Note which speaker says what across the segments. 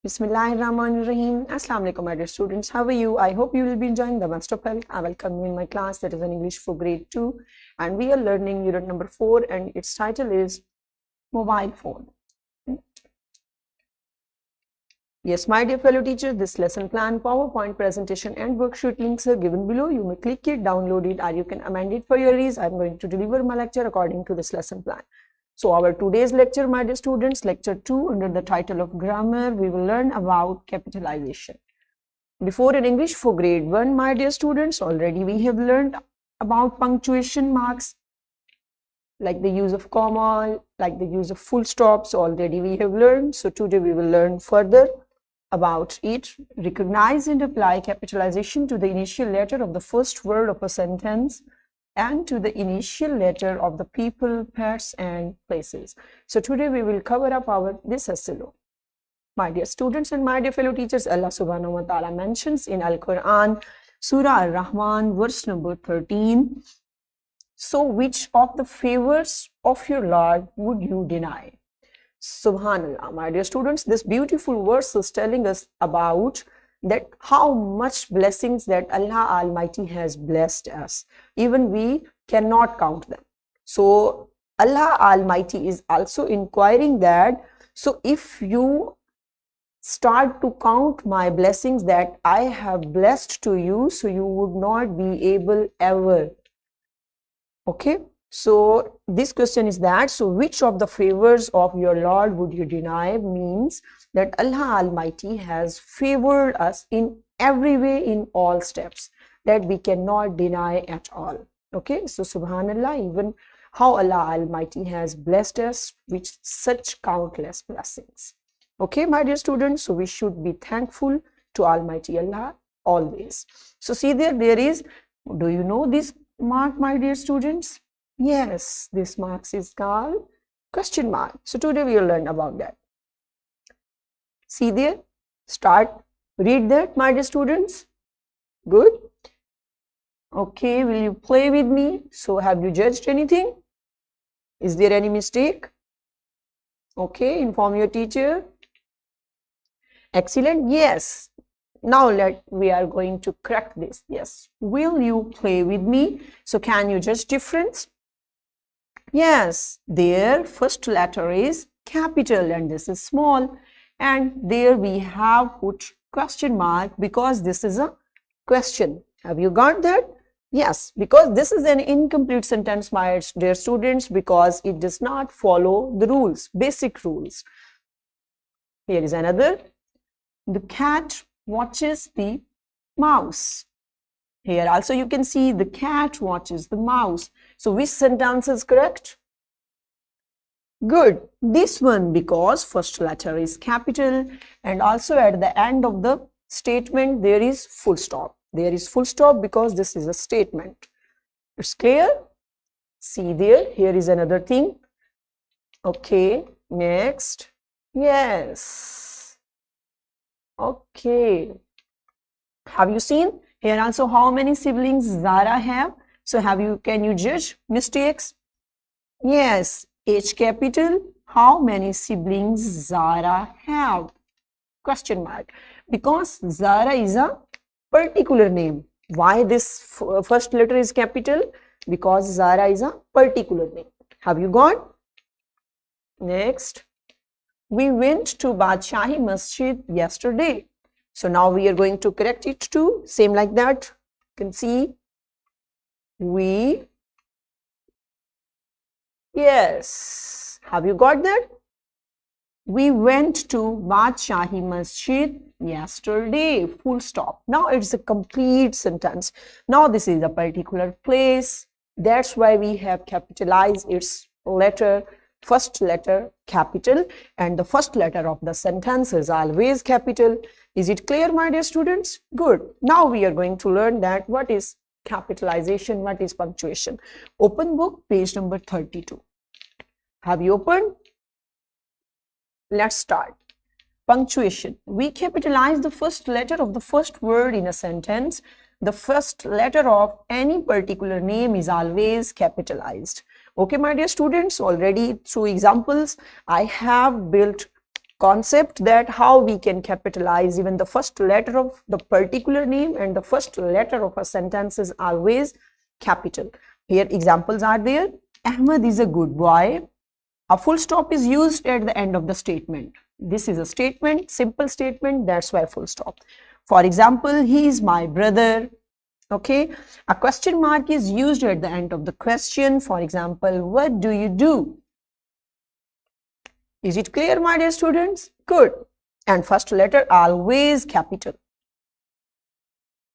Speaker 1: Bismillahirrahmanirrahim. Assalamu alaikum, my dear students. How are you? I hope you will be enjoying the best of health. I welcome you in my class, that is in English for grade 2, and we are learning unit number 4, and its title is mobile phone. Yes, my dear fellow teachers, this lesson plan, PowerPoint presentation and worksheet links are given below. You may click it, download it, or you can amend it for your ease. I am going to deliver my lecture according to this lesson plan. So our today's lecture, my dear students, lecture 2, under the title of grammar, we will learn about capitalization. Before in English for grade 1, my dear students, already we have learned about punctuation marks, like the use of comma, like the use of full stops, already we have learned. So today we will learn further about it. Recognize and apply capitalization to the initial letter of the first word of a sentence and to the initial letter of the people, pets, and places. So today we will cover up this SLO. My dear students and my dear fellow teachers, Allah subhanahu wa ta'ala mentions in Al-Quran, Surah Al-Rahman, verse number 13. So which of the favors of your Lord would you deny? Subhanallah, my dear students, this beautiful verse is telling us about that how much blessings that Allah Almighty has blessed us. Even we cannot count them. So Allah Almighty is also inquiring that, so if you start to count my blessings that I have blessed to you, so you would not be able ever. Okay, so this question is that, so which of the favors of your Lord would you deny? Means that Allah Almighty has favored us in every way, in all steps, that we cannot deny at all. Okay, so subhanallah, even how Allah Almighty has blessed us with such countless blessings. Okay, my dear students, so we should be thankful to Almighty Allah always. So see there is, do you know this mark, my dear students? Yes, this mark is called question mark. So today we will learn about that. See there, read that, my dear students. Good. Okay, will you play with me? So have you judged anything? Is there any mistake? Okay, inform your teacher. Excellent. Yes. Now we are going to correct this. Yes. Will you play with me? So can you judge difference? Yes. Their first letter is capital and this is small. And there we have put question mark because this is a question. Have you got that? Yes, because this is an incomplete sentence, my dear students, because it does not follow the rules, basic rules. Here is another. The cat watches the mouse. Here also you can see the cat watches the mouse. So which sentence is correct? Good. This one, because first letter is capital and also at the end of the statement there is full stop. There is full stop because this is a statement. It's clear? See there, here is another thing. Okay, next. Yes. Okay. Have you seen here also how many siblings Zara have? So can you judge mistakes? Yes. H capital, how many siblings Zara have? Question mark. Because Zara is a particular name. Why this first letter is capital? Because Zara is a particular name. Have you got? Next. We went to Badshahi Masjid yesterday. So now we are going to correct it too. Same like that. You can see. Yes. Have you got that? We went to Badshahi Masjid yesterday. Full stop. Now it's a complete sentence. Now this is a particular place. That's why we have capitalized its letter, first letter capital, and the first letter of the sentence is always capital. Is it clear, my dear students? Good. Now we are going to learn that what is capitalization, what is punctuation. Open book, page number 32. Have you opened? Let's start. Punctuation. We capitalize the first letter of the first word in a sentence. The first letter of any particular name is always capitalized. Okay, my dear students, already through examples, I have built concept that how we can capitalize even the first letter of the particular name, and the first letter of a sentence is always capital. Here examples are there. Ahmed is a good boy. A full stop is used at the end of the statement. This is a statement, simple statement, that's why full stop. For example, he is my brother. Okay, a question mark is used at the end of the question. For example, what do you do? Is it clear, my dear students? Good. And first letter always capital.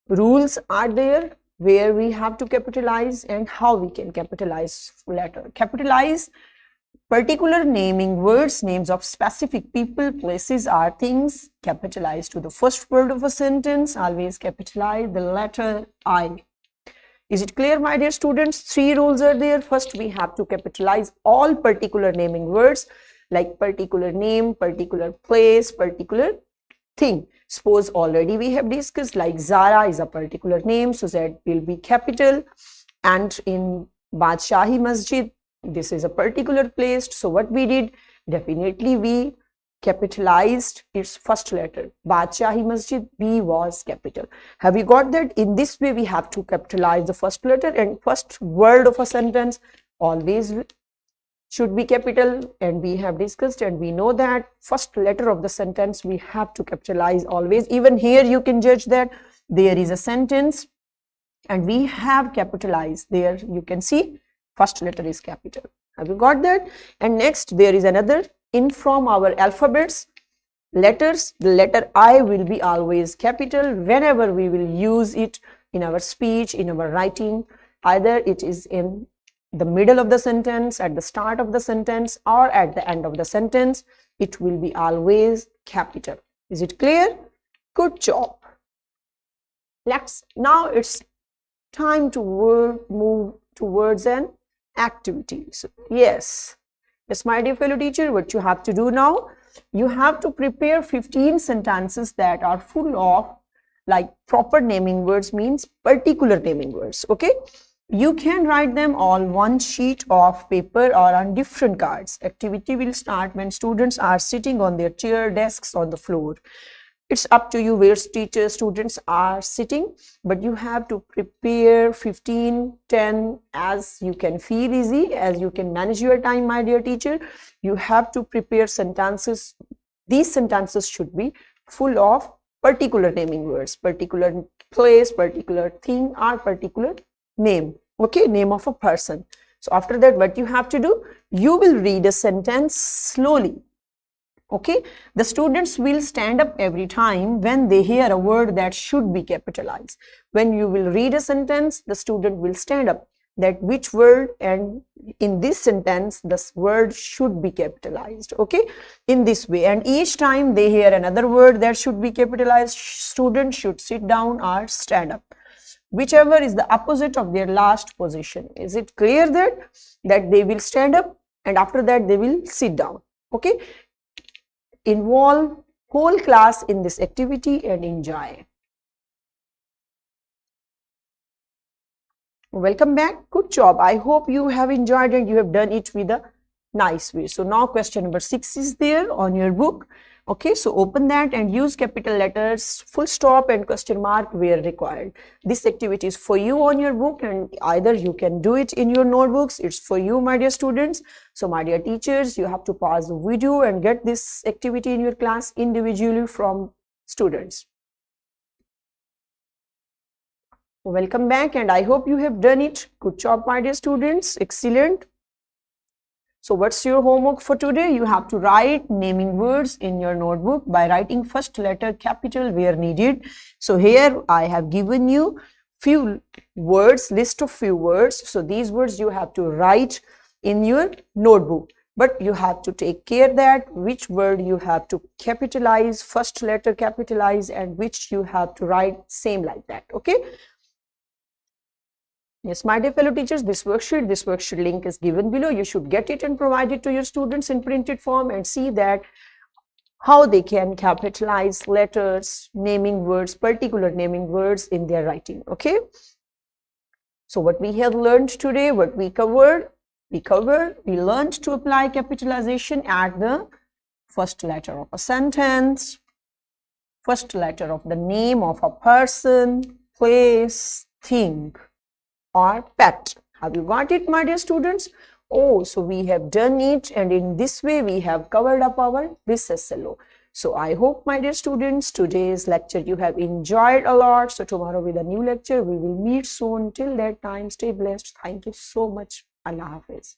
Speaker 1: Rules are there where we have to capitalize and how we can capitalize letter. Capitalize particular naming words, names of specific people, places, or things. Capitalize to the first word of a sentence. Always capitalize the letter I. Is it clear, my dear students? 3 rules are there. First, we have to capitalize all particular naming words like particular name, particular place, particular thing. Suppose already we have discussed like Zara is a particular name, so that will be capital. And in Badshahi Masjid, this is a particular place. So what we did, definitely we capitalized its first letter. Badshahi Masjid, B was capital. Have you got that? In this way we have to capitalize the first letter, and first word of a sentence always should be capital, and we have discussed and we know that first letter of the sentence we have to capitalize always. Even here you can judge that there is a sentence and we have capitalized. There you can see first letter is capital. Have you got that? And next there is another in from our alphabets letters. The letter I will be always capital whenever we will use it in our speech, in our writing. Either it is in the middle of the sentence, at the start of the sentence, or at the end of the sentence, it will be always capital. Is it clear? Good job. Now it's time to move towards an activity. So, yes, my dear fellow teacher, what you have to do now, you have to prepare 15 sentences that are full of like proper naming words, means particular naming words. Okay. You can write them on one sheet of paper or on different cards. Activity will start when students are sitting on their chair, desks, on the floor. It's up to you where teachers, students are sitting, but you have to prepare 15, 10 as you can feel easy, as you can manage your time, my dear teacher. You have to prepare sentences. These sentences should be full of particular naming words, particular place, particular thing, or particular name. Okay, name of a person. So after that, what you have to do, you will read a sentence slowly. Okay, the students will stand up every time when they hear a word that should be capitalized. When you will read a sentence, the student will stand up that which word, and in this sentence this word should be capitalized. Okay, in this way, and each time they hear another word that should be capitalized, students should sit down or stand up, whichever is the opposite of their last position. Is it clear that they will stand up and after that they will sit down? Okay, involve whole class in this activity and enjoy. Welcome back. Good job. I hope you have enjoyed and you have done it with a nice way. So now question number 6 is there on your book. Okay, so open that and use capital letters, full stop and question mark where required. This activity is for you on your book, and either you can do it in your notebooks. It's for you, my dear students. So my dear teachers, you have to pause the video and get this activity in your class individually from students. Welcome back, and I hope you have done it. Good job, my dear students. Excellent. So what's your homework for today? You have to write naming words in your notebook by writing first letter capital where needed. So here I have given you few words, list of few words. So these words you have to write in your notebook, but you have to take care that which word you have to capitalize, first letter capitalize, and which you have to write same like that. Okay. Yes, my dear fellow teachers, this worksheet link is given below. You should get it and provide it to your students in printed form and see that how they can capitalize letters, naming words, particular naming words in their writing. Okay. So what we have learned today, what we learned to apply capitalization at the first letter of a sentence, first letter of the name of a person, place, thing, or pet. Have you got it, my dear students? Oh, so we have done it, and in this way we have covered up our this SLO. So I hope, my dear students, today's lecture you have enjoyed a lot. So tomorrow with a new lecture we will meet soon. Till that time, stay blessed. Thank you so much. Allah Hafiz.